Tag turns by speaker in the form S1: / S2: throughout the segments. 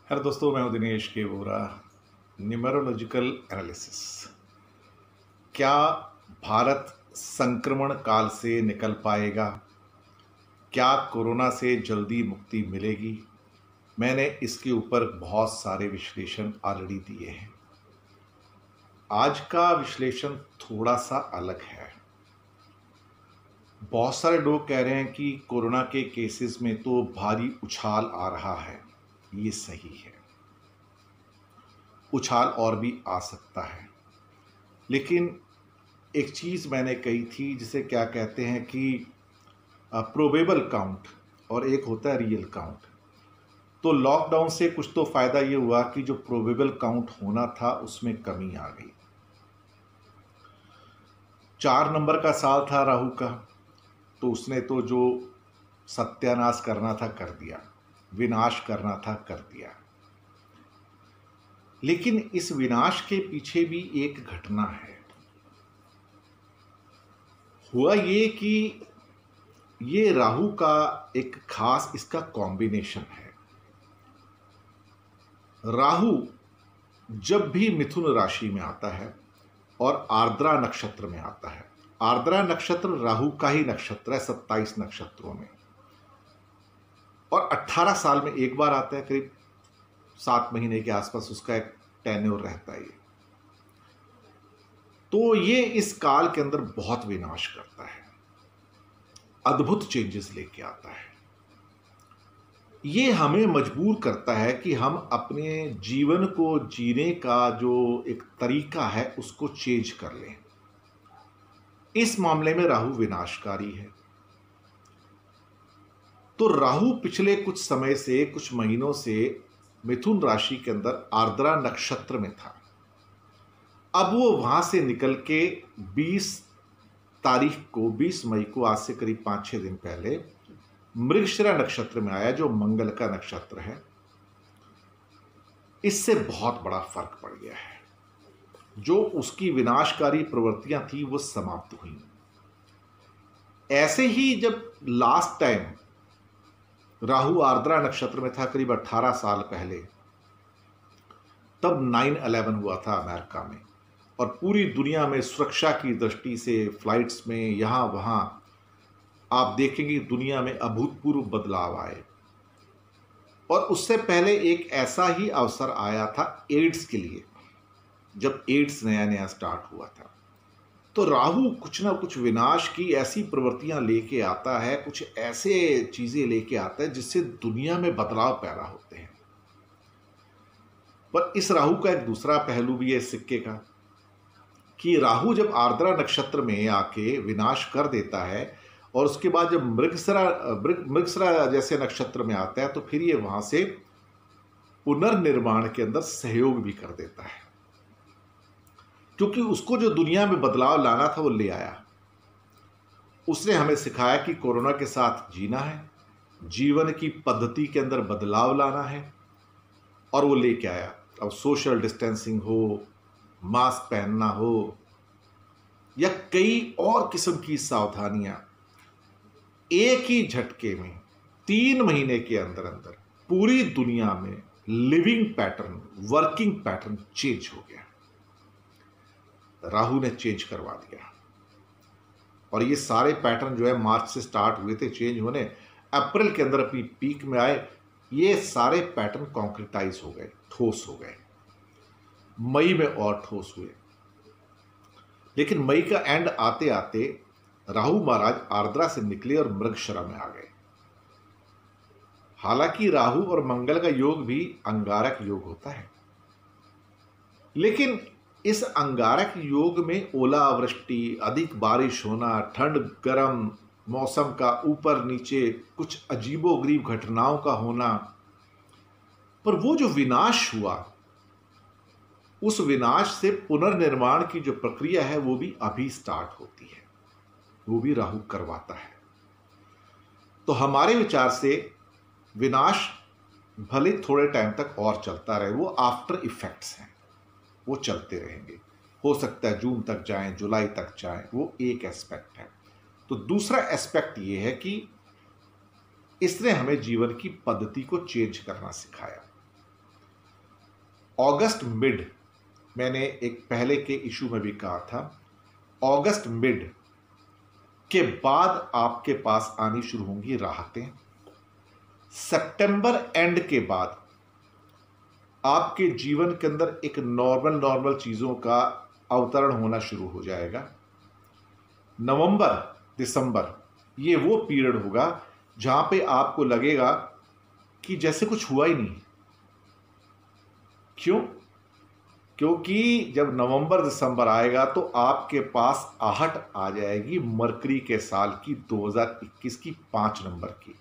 S1: Hello दोस्तों, मैं हूं दिनेश के वोरा। न्यूमेरोलॉजिकल एनालिसिस। क्या भारत संक्रमण काल से निकल पाएगा? क्या कोरोना से जल्दी मुक्ति मिलेगी? मैंने इसके ऊपर बहुत सारे विश्लेषण ऑलरेडी दिए हैं। आज का विश्लेषण थोड़ा सा अलग है। बहुत सारे लोग कह रहे हैं कि कोरोना के केसेस में तो भारी उछाल आ रहा है। ये सही है, उछाल और भी आ सकता है, लेकिन एक चीज़ मैंने कही थी जिसे क्या कहते हैं कि प्रोबेबल काउंट और एक होता है रियल काउंट। तो लॉकडाउन से कुछ तो फ़ायदा ये हुआ कि जो प्रोबेबल काउंट होना था उसमें कमी आ गई। 4 नंबर का साल था राहु का, तो उसने तो जो सत्यानाश करना था कर दिया, विनाश करना था कर दिया। लेकिन इस विनाश के पीछे भी एक घटना है। हुआ ये कि ये राहु का एक खास इसका कॉम्बिनेशन है। राहु जब भी मिथुन राशि में आता है और आर्द्रा नक्षत्र में आता है, आर्द्रा नक्षत्र राहु का ही नक्षत्र है 27 नक्षत्रों में, और 18 साल में एक बार आता है, करीब 7 महीने के आसपास उसका एक टेन्योर रहता है। तो ये इस काल के अंदर बहुत विनाश करता है, अद्भुत चेंजेस लेके आता है। ये हमें मजबूर करता है कि हम अपने जीवन को जीने का जो एक तरीका है उसको चेंज कर लें। इस मामले में राहु विनाशकारी है। तो राहु पिछले कुछ समय से, कुछ महीनों से मिथुन राशि के अंदर आर्द्रा नक्षत्र में था। अब वो वहां से निकल के 20 तारीख को, 20 मई को, आज से करीब 5-6 दिन पहले मृगशिरा नक्षत्र में आया, जो मंगल का नक्षत्र है। इससे बहुत बड़ा फर्क पड़ गया है। जो उसकी विनाशकारी प्रवृत्तियां थी वो समाप्त हुई। ऐसे ही जब लास्ट टाइम राहु आर्द्रा नक्षत्र में था, करीब 18 साल पहले, तब 9/11 हुआ था अमेरिका में, और पूरी दुनिया में सुरक्षा की दृष्टि से फ्लाइट्स में यहां वहां आप देखेंगे दुनिया में अभूतपूर्व बदलाव आए। और उससे पहले एक ऐसा ही अवसर आया था एड्स के लिए, जब एड्स नया नया स्टार्ट हुआ था। तो राहु कुछ ना कुछ विनाश की ऐसी प्रवृत्तियां लेके आता है, कुछ ऐसे चीजें लेके आता है जिससे दुनिया में बदलाव पैदा होते हैं। पर इस राहु का एक दूसरा पहलू भी है इस सिक्के का, कि राहु जब आर्द्रा नक्षत्र में आके विनाश कर देता है और उसके बाद जब मृगशिरा जैसे नक्षत्र में आता है, तो फिर ये वहां से पुनर्निर्माण के अंदर सहयोग भी कर देता है, क्योंकि उसको जो दुनिया में बदलाव लाना था वो ले आया। उसने हमें सिखाया कि कोरोना के साथ जीना है, जीवन की पद्धति के अंदर बदलाव लाना है, और वो लेके आया। अब सोशल डिस्टेंसिंग हो, मास्क पहनना हो, या कई और किस्म की सावधानियां, एक ही झटके में 3 महीने के अंदर अंदर पूरी दुनिया में living pattern, working pattern change हो गया। राहु ने चेंज करवा दिया, और ये सारे पैटर्न जो है मार्च से स्टार्ट हुए थे चेंज होने, अप्रैल के अंदर अपनी पीक में आए। ये सारे पैटर्न कॉन्क्रिटाइज हो गए, ठोस हो गए। मई में और ठोस हुए, लेकिन मई का एंड आते आते राहु महाराज आर्द्रा से निकले और मृगशिरा में आ गए। हालांकि राहु और मंगल का योग भी अंगारक योग होता है, लेकिन इस अंगारक योग में ओलावृष्टि, अधिक बारिश होना, ठंड गर्म मौसम का ऊपर नीचे, कुछ अजीबोगरीब घटनाओं का होना, पर वो जो विनाश हुआ, उस विनाश से पुनर्निर्माण की जो प्रक्रिया है वो भी अभी स्टार्ट होती है, वो भी राहु करवाता है। तो हमारे विचार से विनाश भले थोड़े टाइम तक और चलता रहे, वो आफ्टर इफेक्ट्स हैं, वो चलते रहेंगे। हो सकता है जून तक जाएं, जुलाई तक जाएं, वो एक एस्पेक्ट है। तो दूसरा एस्पेक्ट ये है कि इसने हमें जीवन की पद्धति को चेंज करना सिखाया। अगस्त मिड, मैंने एक पहले के इशू में भी कहा था, अगस्त मिड के बाद आपके पास आनी शुरू होंगी राहतें। सितंबर एंड के बाद आपके जीवन के अंदर एक नॉर्मल चीज़ों का अवतरण होना शुरू हो जाएगा। नवंबर दिसंबर ये वो पीरियड होगा जहां पे आपको लगेगा कि जैसे कुछ हुआ ही नहीं। क्यों? क्योंकि जब नवंबर दिसंबर आएगा तो आपके पास आहट आ जाएगी मरकरी के साल की, 2021 की, 5 नंबर की।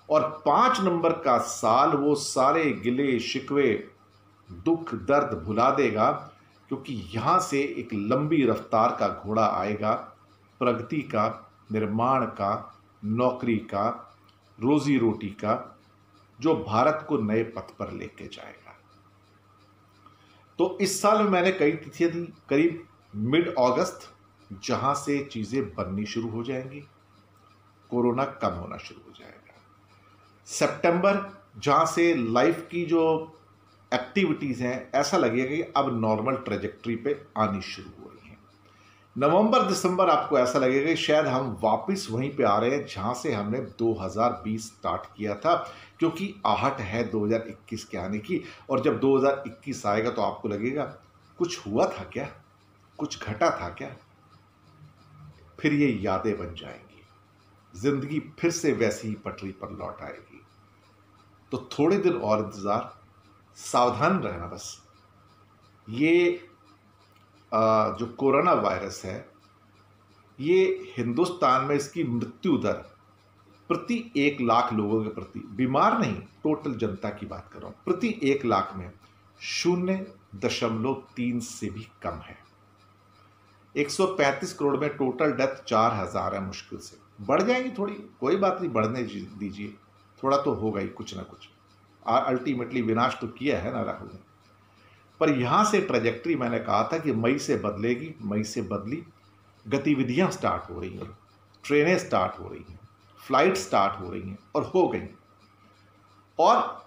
S1: और 5 नंबर का साल वो सारे गिले शिकवे दुख दर्द भुला देगा, क्योंकि यहां से एक लंबी रफ्तार का घोड़ा आएगा, प्रगति का, निर्माण का, नौकरी का, रोजी रोटी का, जो भारत को नए पथ पर लेके जाएगा। तो इस साल में मैंने कई तिथियां दी, करीब मिड अगस्त, जहां से चीजें बननी शुरू हो जाएंगी, कोरोना कम होना शुरू हो जाएगा। सितंबर, जहां से लाइफ की जो एक्टिविटीज हैं ऐसा लगेगा कि अब नॉर्मल ट्रेजेक्टरी पे आनी शुरू हो रही हैं। नवंबर दिसंबर आपको ऐसा लगेगा कि शायद हम वापस वहीं पे आ रहे हैं जहां से हमने 2020 स्टार्ट किया था, क्योंकि आहट है 2021 के आने की। और जब 2021 आएगा तो आपको लगेगा कुछ हुआ था क्या, कुछ घटा था क्या। फिर ये यादें बन जाएंगी, जिंदगी फिर से वैसी ही पटरी पर लौट आएगी। तो थोड़े दिन और इंतजार, सावधान रहना बस। ये जो कोरोना वायरस है, ये हिंदुस्तान में इसकी मृत्यु दर प्रति 1 लाख लोगों के प्रति, बीमार नहीं, टोटल जनता की बात कर रहा हूं, प्रति 1 लाख में 0.3 से भी कम है। 135 करोड़ में टोटल डेथ 4000 है, मुश्किल से बढ़ जाएंगी थोड़ी, कोई बात नहीं, बढ़ने दीजिए, थोड़ा तो होगा ही कुछ ना कुछ। अल्टीमेटली विनाश तो किया है ना राहुल ने। पर यहां से ट्रेजेक्टरी मैंने कहा था कि मई से बदलेगी, मई से बदली, गतिविधियां स्टार्ट हो रही हैं, ट्रेनें स्टार्ट हो रही हैं, फ्लाइट स्टार्ट हो रही हैं और हो गई। और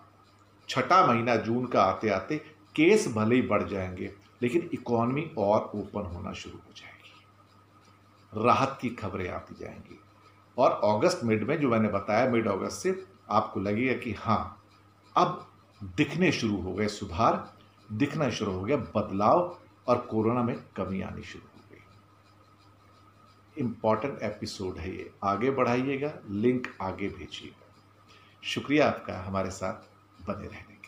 S1: छठा महीना जून का आते आते केस भले ही बढ़ जाएंगे, लेकिन इकॉनमी और ओपन होना शुरू हो जाएगी, राहत की खबरें आती जाएंगी। और अगस्त मिड में, जो मैंने बताया, मिड अगस्त से आपको लगेगा कि हाँ, अब दिखने शुरू हो गए सुधार, दिखना शुरू हो गया बदलाव, और कोरोना में कमी आनी शुरू हो गई। इंपॉर्टेंट एपिसोड है ये, आगे बढ़ाइएगा, लिंक आगे भेजिएगा। शुक्रिया आपका हमारे साथ बने रहने।